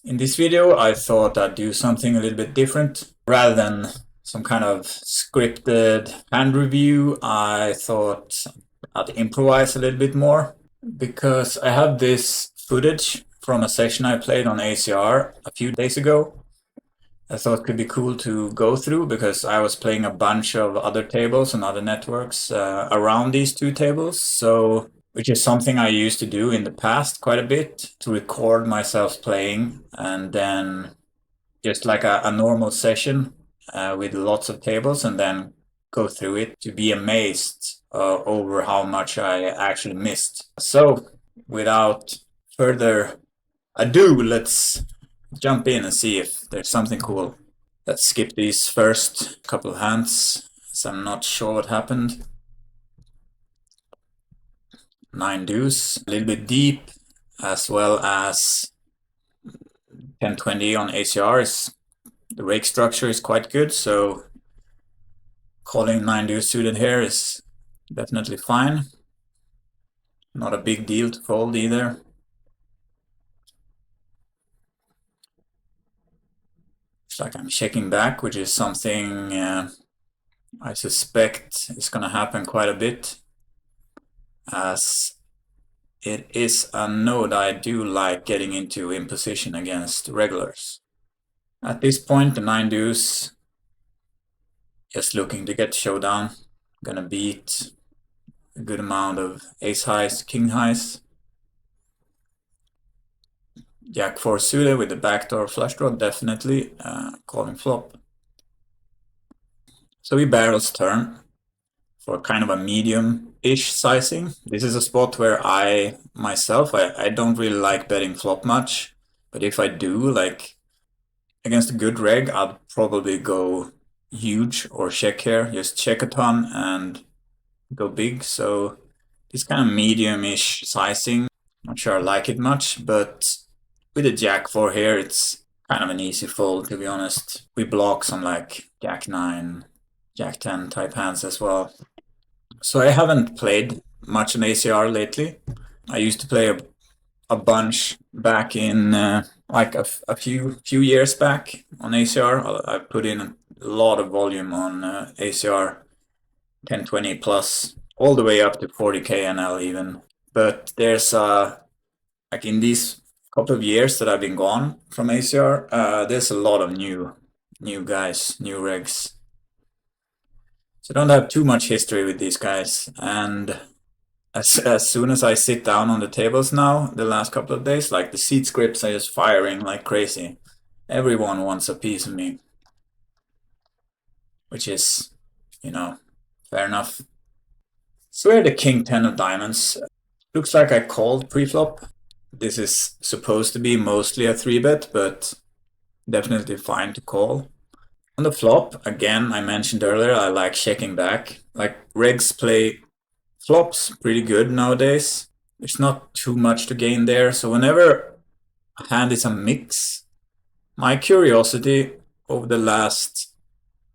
In this video, I thought I'd do something a little bit different. Rather than some kind of scripted hand review, I thought I'd improvise a little bit more because I have this footage from a session I played on ACR a few days ago. I thought it could be cool to go through because I was playing a bunch of other tables and other networks around these two tables. So, which is something I used to do in the past quite a bit, to record myself playing and then just like a normal session with lots of tables and then go through it to be amazed over how much I actually missed. So, without further ado, let's jump in and see if there's something cool. Let's skip these first couple hands, as I'm not sure what happened. 9 deuce, a little bit deep, as well as 10-20 on ACR. The rake structure is quite good, so calling 9 deuce suited here is definitely fine. Not a big deal to fold either. It's like I'm checking back, which is something I suspect is going to happen quite a bit, as it is a node I do like getting into in position against regulars. At this point, the 9 deuce, just looking to get showdown. Gonna beat a good amount of ace highs, king highs. Jack 4 suited with the backdoor flush draw, definitely calling flop. So he barrels turn for kind of a medium-ish sizing. This is a spot where I don't really like betting flop much, but if I do, like against a good reg, I'd probably go huge or check here, just check a ton and go big. So this kind of medium-ish sizing, not sure I like it much, but with a jack 4 here, it's kind of an easy fold, to be honest. We block some like jack 9, jack 10 type hands as well. So I haven't played much on ACR lately. I used to play a bunch back in like a few years back on ACR. I put in a lot of volume on ACR 1020 plus, all the way up to 40k NL even. But there's like in these couple of years that I've been gone from ACR, there's a lot of new guys, new regs. So I don't have too much history with these guys, and as soon as I sit down on the tables now, the last couple of days, like the seed scripts are just firing like crazy. Everyone wants a piece of me, which is, you know, fair enough. So we have the king 10 of diamonds. Looks like I called pre-flop. This is supposed to be mostly a 3-bet, but definitely fine to call. On the flop, again, I mentioned earlier, I like checking back. Like regs play flops pretty good nowadays. There's not too much to gain there. So whenever a hand is a mix, my curiosity over the last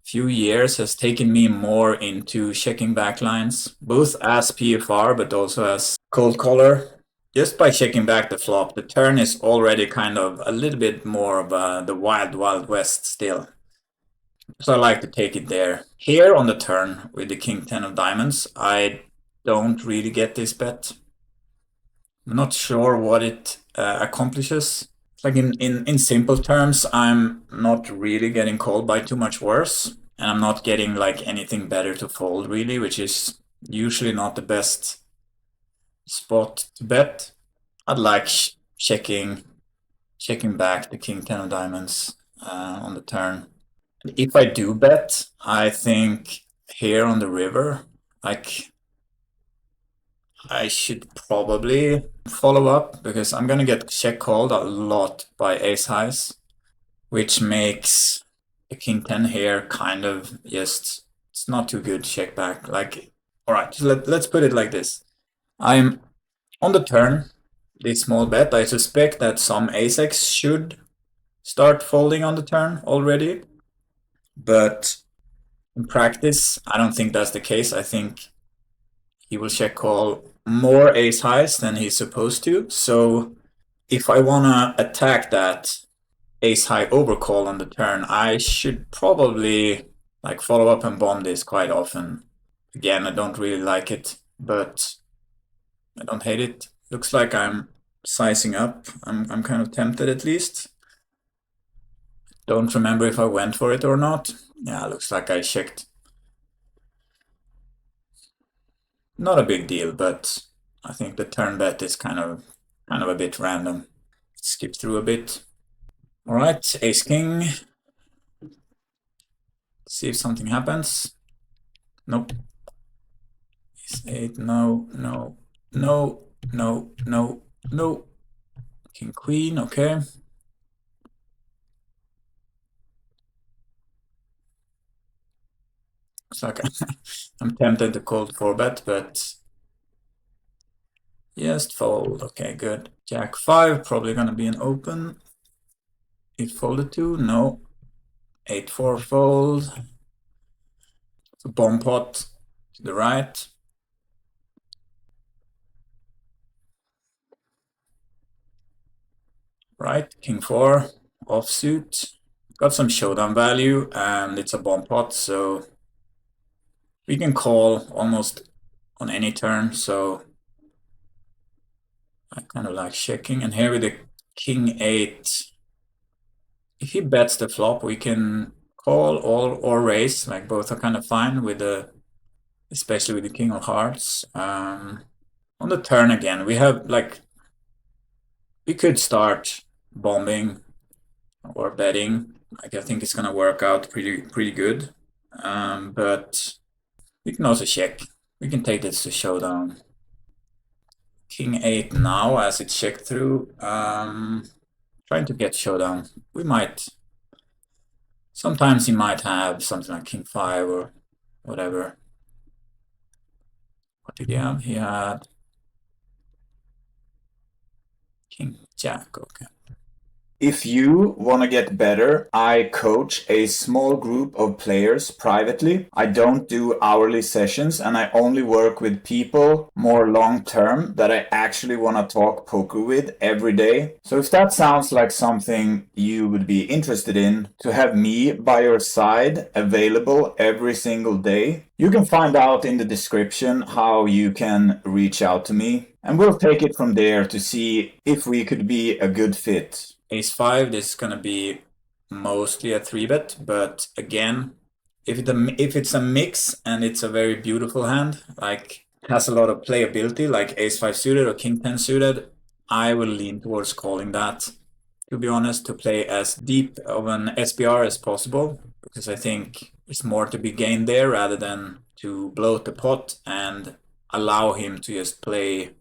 few years has taken me more into checking back lines, both as PFR but also as cold caller. Just by checking back the flop, the turn is already kind of a little bit more of the wild west still. So I like to take it there. Here on the turn with the king 10 of diamonds, I don't really get this bet. I'm not sure what it accomplishes. Like in simple terms, I'm not really getting called by too much worse, and I'm not getting like anything better to fold really, which is usually not the best spot to bet. I'd like checking back the king 10 of diamonds on the turn. If I do bet, I think here on the river, like I should probably follow up because I'm gonna get check called a lot by ace highs, which makes the king 10 here kind of just, it's not too good check back. Like, all right, so let's put it like this. I'm on the turn, this small bet, I suspect that some ace-x should start folding on the turn already. But in practice, I don't think that's the case. I think he will check call more ace highs than he's supposed to. So if I want to attack that, ace high overcall on the turn. I should probably like follow up and bomb this quite often. Again, I don't really like it, but I don't hate it. Looks like I'm sizing up. I'm kind of tempted at least. Don't remember if I went for it or not. Yeah, looks like I checked. Not a big deal, but I think the turn bet is kind of a bit random. Skip through a bit. All right, ace king. See if something happens. Nope. Ace 8, no, no, no, no, no, no. King queen, okay. Looks like I'm tempted to call 4-bet, but yes, fold. Okay, good. Jack 5, probably gonna be an open. It folded to, no. 8-4 fold. So bomb pot to the right. Right, king 4, offsuit. Got some showdown value, and it's a bomb pot, so we can call almost on any turn, so I kind of like checking. And here with the king 8, if he bets the flop, we can call or raise. Like both are kind of fine with the, especially with the king of hearts. On the turn again, we have like, we could start bombing or betting. Like I think it's gonna work out pretty good. But we can also check. We can take this to showdown. King 8 now as it's checked through. Trying to get showdown. We might. Sometimes he might have something like king 5 or whatever. What did he have? He had king jack. Okay. If you want to get better, I coach a small group of players privately. I don't do hourly sessions and I only work with people more long term that I actually want to talk poker with every day. So if that sounds like something you would be interested in, to have me by your side available every single day, you can find out in the description how you can reach out to me. And we'll take it from there to see if we could be a good fit. Ace 5, this is going to be mostly a 3-bet, but again, if it's a mix and it's a very beautiful hand, like has a lot of playability, like Ace 5 suited or King 10 suited, I will lean towards calling that, to be honest, to play as deep of an SPR as possible, because I think there's more to be gained there rather than to bloat the pot and allow him to just play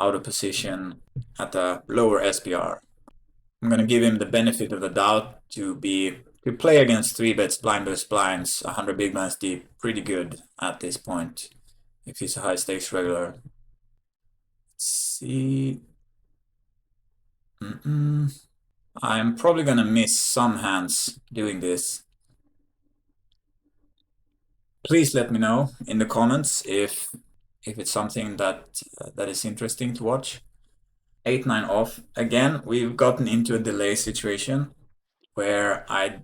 out of position at a lower SPR. I'm gonna give him the benefit of the doubt to play against 3-bets, blind versus blinds, 100 big blinds deep, pretty good at this point if he's a high stakes regular. Let's see. I'm probably gonna miss some hands doing this. Please let me know in the comments if it's something that is interesting to watch. 8-9 off. Again, we've gotten into a delay situation where I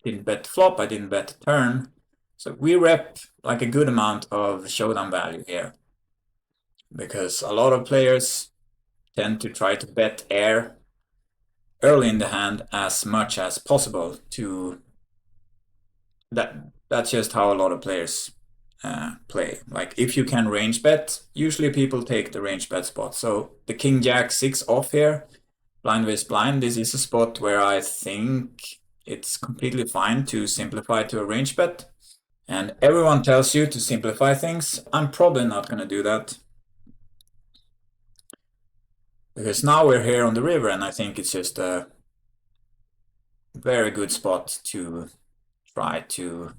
didn't bet flop, I didn't bet turn. So we rep like a good amount of showdown value here. Because a lot of players tend to try to bet air early in the hand as much as possible to that's just how a lot of players play. Like if you can range bet, usually people take the range bet spot. So the king jack 6 off here, blind versus blind, this is a spot where I think it's completely fine to simplify to a range bet. And everyone tells you to simplify things. I'm probably not going to do that. Because now we're here on the river and I think it's just a very good spot to try to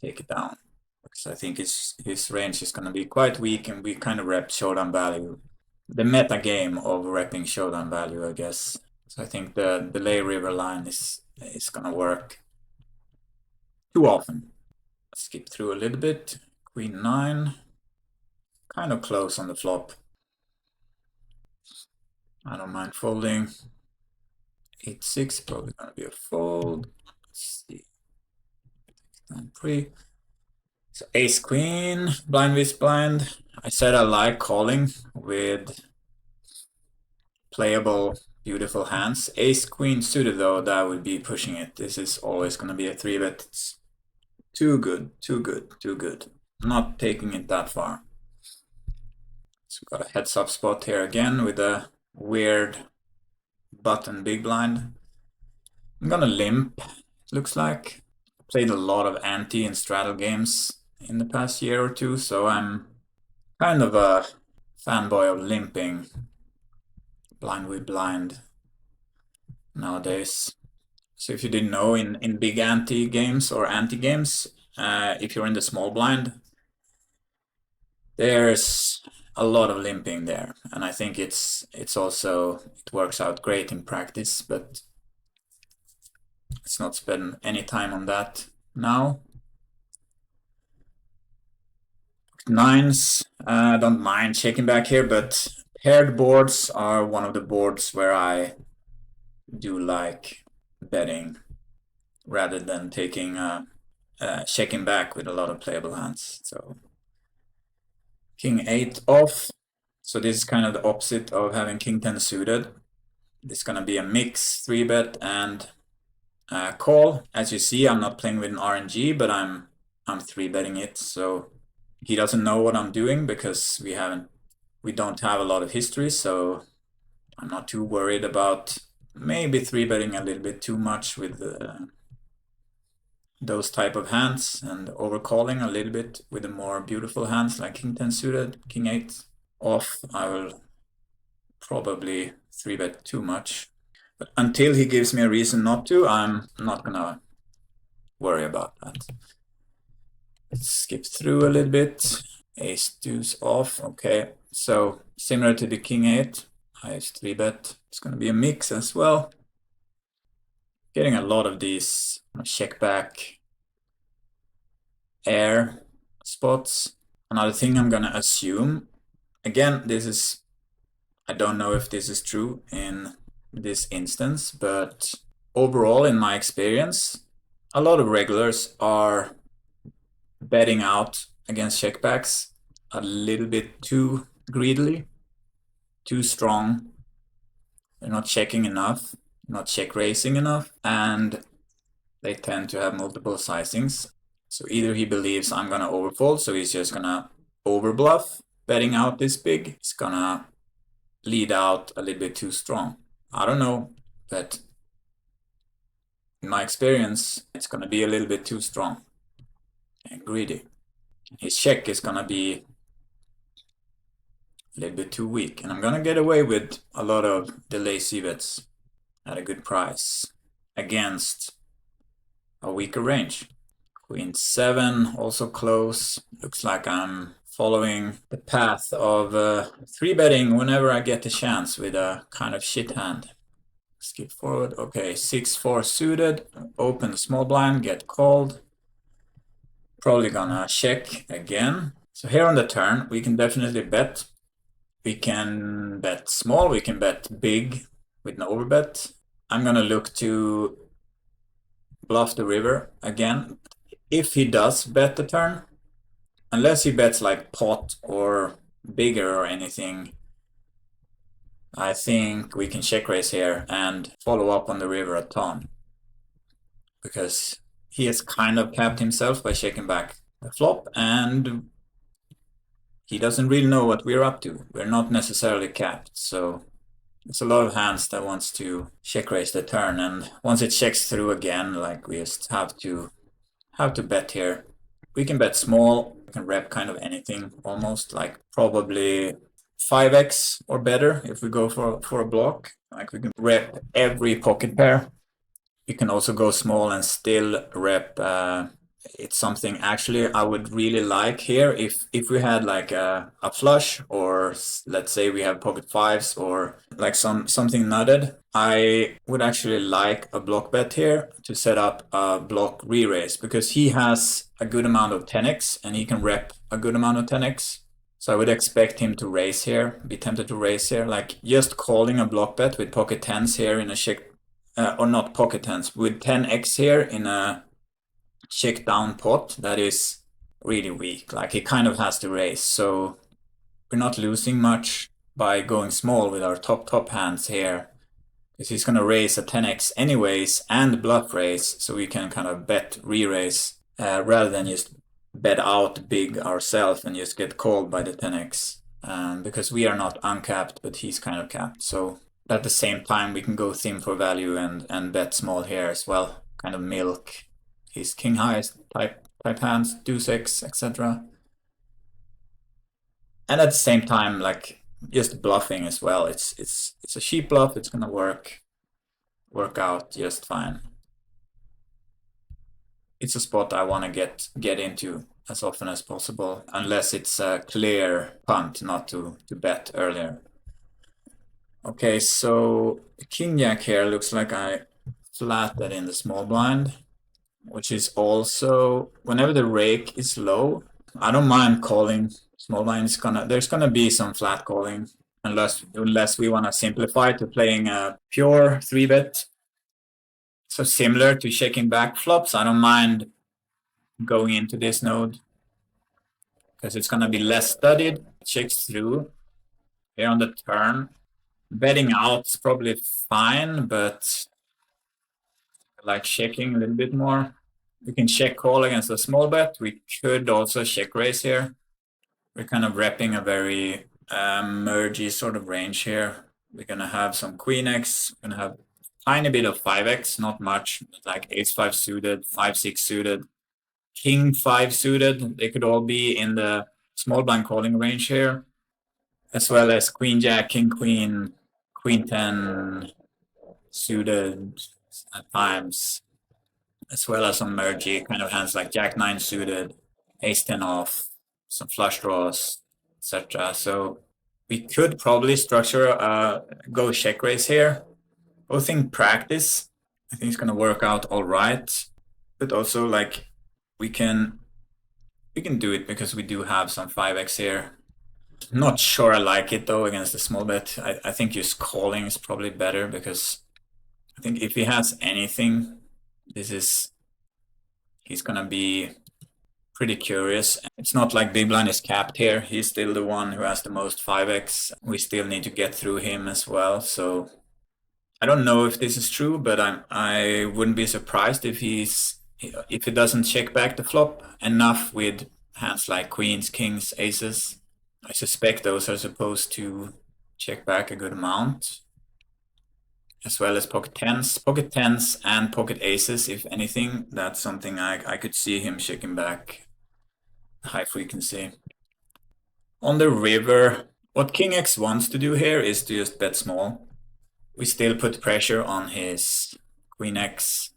take it down. Because I think his range is going to be quite weak and we kind of rep showdown value. The meta game of repping showdown value, I guess. So I think the delay river line is going to work too often. Skip through a little bit. Queen 9. Kind of close on the flop. I don't mind folding. 8-6, probably gonna be a fold. Let's see. 9-3. So ace queen, blind with blind. I said I like calling with playable, beautiful hands. Ace queen suited though, that would be pushing it. This is always gonna be a 3-bet. It's too good, too good, too good. I'm not taking it that far. So got a heads up spot here again with a weird button big blind. I'm gonna limp, it looks like. Played a lot of ante and straddle games in the past year or two, so I'm kind of a fanboy of limping blind with blind nowadays. So if you didn't know, in big ante games or ante games, if you're in the small blind, there's a lot of limping there, and I think it's also, it works out great in practice, but let's not spend any time on that now. Nines, I don't mind checking back here, but paired boards are one of the boards where I do like betting rather than taking checking back with a lot of playable hands. So king 8 off. So this is kind of the opposite of having king 10 suited. This is gonna be a mix 3-bet and call. As you see, I'm not playing with an RNG, but I'm 3-betting it. So he doesn't know what I'm doing because we don't have a lot of history. So I'm not too worried about maybe 3-betting a little bit too much with those type of hands and overcalling a little bit with the more beautiful hands like king 10 suited, king 8 off. I will probably 3-bet too much. But until he gives me a reason not to, I'm not gonna worry about that. Let's skip through a little bit. Ace deuce off. Okay, so similar to the king 8, highest 3-bet. It's gonna be a mix as well. Getting a lot of these check back air spots. Another thing I'm gonna assume, again, this is, I don't know if this is true in this instance, but overall in my experience, a lot of regulars are betting out against checkbacks a little bit too greedily, too strong. They're not checking enough, not check raising enough, and they tend to have multiple sizings. So either he believes I'm gonna overfold, so he's just gonna overbluff, betting out this big. He's gonna lead out a little bit too strong. I don't know, but in my experience, it's gonna be a little bit too strong and greedy. His check is gonna be a little bit too weak, and I'm gonna get away with a lot of delay c-bets at a good price against a weaker range. Queen 7 also close. Looks like I'm following the path of 3-betting whenever I get the chance with a kind of shit hand. Skip forward. Okay, 6-4 suited. Open the small blind, get called. Probably gonna check again. So here on the turn, we can definitely bet. We can bet small, we can bet big with an overbet. I'm gonna look to bluff the river again. If he does bet the turn, unless he bets like pot or bigger or anything, I think we can check raise here and follow up on the river a ton, because he has kind of capped himself by checking back the flop, and he doesn't really know what we're up to. We're not necessarily capped, so it's a lot of hands that wants to check raise the turn, and once it checks through again, like, we just have to bet here. We can bet small, we can rep kind of anything almost, like probably 5x or better if we go for a block. Like, we can rep every pocket pair. You can also go small and still rep. It's something actually I would really like here if we had like a flush, or let's say we have pocket 5s or like something nutted. I would actually like a block bet here to set up a block re-raise, because he has a good amount of 10x and he can rep a good amount of 10x. So I would expect him to raise here, be tempted to raise here, like just calling a block bet with pocket 10s here in a check or not pocket tens, with 10x here in a check down pot that is really weak. Like he kind of has to raise, so we're not losing much by going small with our top hands here, because he's gonna raise a 10x anyways and bluff raise, so we can kind of bet re-raise rather than just bet out big ourselves and just get called by the 10x, because we are not uncapped, but he's kind of capped. So at the same time, we can go thin for value and bet small here as well, kind of milk his king highest type hands, deuce x, etc. And at the same time, like just bluffing as well. It's a cheap bluff. It's gonna work out just fine. It's a spot I want to get into as often as possible, unless it's a clear punt not to bet earlier. Okay, so king jack here looks like I flatted in the small blind, which is also, whenever the rake is low, I don't mind calling small blind. There's gonna be some flat calling, unless we want to simplify to playing a pure 3-bet. So similar to checking back flops, I don't mind going into this node because it's gonna be less studied. Checks through here on the turn. Betting out is probably fine, but I like checking a little bit more. We can check call against a small bet. We could also check raise here. We're kind of repping a very mergy sort of range here. We're gonna have some queen x. We're gonna have tiny bit of 5x, not much, like ace-5 suited, 5-6 suited, king-5 suited. They could all be in the small blind calling range here, as well as queen-jack, king-queen, queen-10 suited at times, as well as some mergy kind of hands like jack-9 suited, ace-10 off, some flush draws, etc. So we could probably structure a go check raise here. Both in practice, I think it's gonna work out all right, but also like we can do it because we do have some 5x here. Not sure I like it though against the small bet. I think just calling is probably better, because I think if he has anything, he's gonna be pretty curious. It's not like big blind is capped here. He's still the one who has the most 5x. We still need to get through him as well. So I don't know if this is true, but I wouldn't be surprised if he doesn't check back the flop enough with hands like queens, kings, aces. I suspect those are supposed to check back a good amount, as well as pocket tens and pocket aces. If anything, that's something I could see him checking back high frequency. On the river, what king x wants to do here is to just bet small. We still put pressure on his queen x,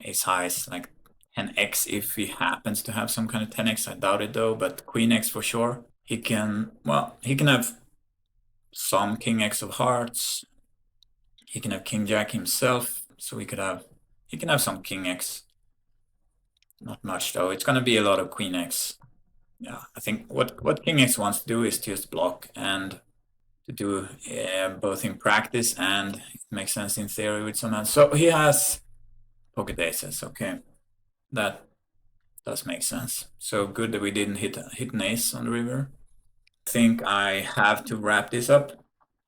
ace highs, like 10x if he happens to have some kind of 10x. I doubt it though, but queen x for sure. He can have some king x of hearts. He can have king jack himself, so he can have some king x. Not much though. It's gonna be a lot of queen x. Yeah, I think what king x wants to do is to just block and to do both in practice and it makes sense in theory with some hands. So he has pocket aces. Okay, that does make sense. So good that we didn't hit an ace on the river. I think I have to wrap this up.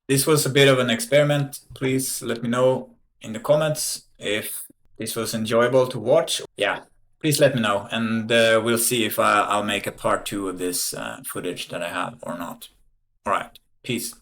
This was a bit of an experiment. Please let me know in the comments if this was enjoyable to watch. Yeah, please let me know, and we'll see if I'll make a part 2 of this footage that I have or not. All right, peace.